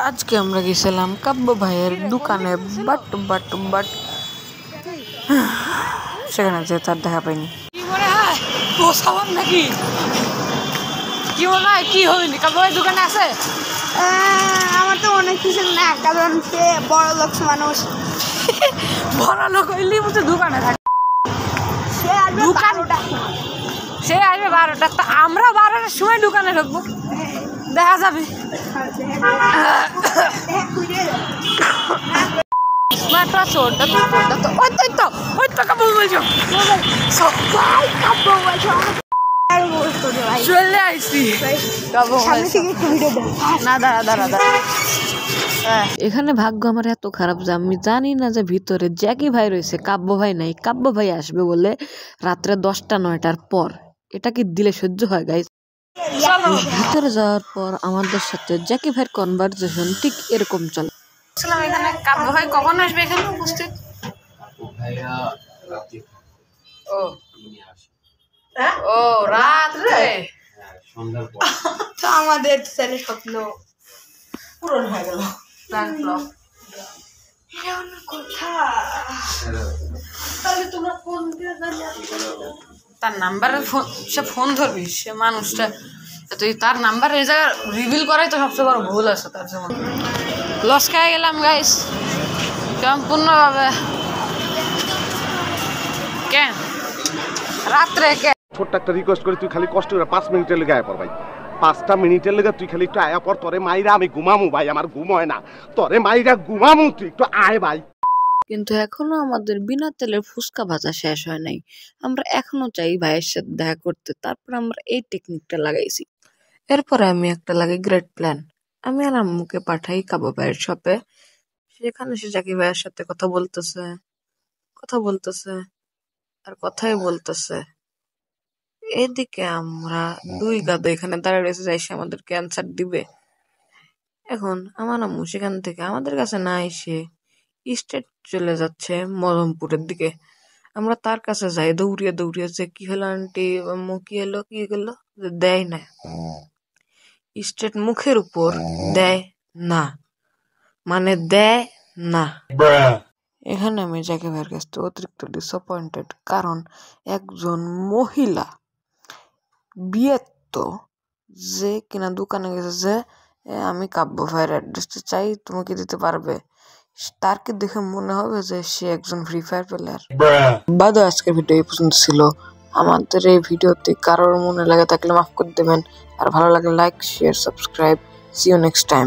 আজকে আমরা গেছিলাম কাব্য ভাইয়ের দোকানে বাট সেখানে যে তার দেখা পাইনি। কি মনে হয় পোষাবার নাকি? কি মনে হয় কি হয়নি? কাব্য ভাই দোকানে আছে? আমার তো অনেক কিছু না, কারণ সে বড় লোক মানুষ। বড় লোক হইলেই মতো দোকানে থাকে। সে আসবে 12টা, সে আসবে 12টা, তা আমরা 12টার সময় দোকানে ঢুকবো, দেখা যাবে। চলে আইসি না, দাঁড়া। এখানে ভাগ্য আমার এত খারাপ যে আমি জানি না যে ভিতরে জ্যাকি ভাই রয়েছে, কাব্য ভাই নাই। কাব্য ভাই আসবে বলে রাত্রে 10টা-9টার পর। এটা কি দিলে সহ্য হয় গাইস? ভিতরে যাওয়ার পর আমাদের সাথে জ্যাকি ভাইয়ের কনভারসেশন ঠিক এরকম চলে। এখানে কাব্য ভাই কখন আসবে এখানে উপস্থিত? ও রাত্রে তো আমাদের ছেলে স্বপ্ন পূরণ হয়ে গেল। তার নাম্বারে সে ফোন ধরবি, সে মানুষটা তুই তার নাম্বার এই জায়গায় রিভিল করাই তো সবচেয়ে বড় ভুল আছে। তার জন্য লস খেয়ে গেলাম গাইস সম্পূর্ণভাবে। কেন রাত্রে ছোট্ট একটা রিকোয়েস্ট করি, তুই খালি কষ্ট করে 5 মিনিটের লেগে আয় পর ভাই। 5টা মিনিটের লেগে তুই খালি একটু আয়া পর। তোরে মাইরা আমি ঘুমামু ভাই, আমার ঘুম হয় না। তোরে মাইরা ঘুমামু, তুই একটু আয় ভাই। কিন্তু এখনো আমাদের বিনা তেলের ফুচকা ভাজা শেষ হয় নাই। আমরা এখনো চাই ভাইয়ের সাথে দেখা করতে। তারপর আমরা এই টেকনিকটা লাগাইছি। এরপরে আমি একটা লাগাই গ্রেট প্ল্যান। আমি আর আম্মুকে পাঠাই কাব্য ভাইয়ের শপে। সেখানে সে জাকি ভাইয়ের সাথে কথা বলতেছে আর কথাই বলতেছে। এদিকে আমরা দুই গাদা এখানে দাঁড়িয়ে রয়েছে, যাই সে আমাদের ক্যান্সার দিবে। এখন আমার আম্মু সেখান থেকে আমাদের কাছে না এসে স্টেট চলে যাচ্ছে মদমপুরের দিকে। আমরা তার কাছে যাই দৌড়িয়ে যে কি হলো আন্টি, আম্মু কি হলো দেয় না। স্টেট মুখের উপর দেয় না, মানে দেয় না। এখানে আমি জাকি ভাইয়ের কাছ থেকে অতিরিক্ত ডিসঅ্যাপয়েন্টেড, কারণ একজন মহিলা বিয়ে তো যে কিনা দোকানে গেছে যে আমি কাব্য ভাইয়ের অ্যাড্রেসটা চাই, তুমি কি দিতে পারবে? তার কি দেখে মনে হবে যে সে একজন ফ্রি ফায়ার প্লেয়ার? বাদ আজকের ভিডিও এই পর্যন্ত ছিল। আমাদের এই ভিডিওতে কারোর মনে লাগে থাকলে মাফ করে দেবেন, আর ভালো লাগলে like, share, subscribe. See you next time.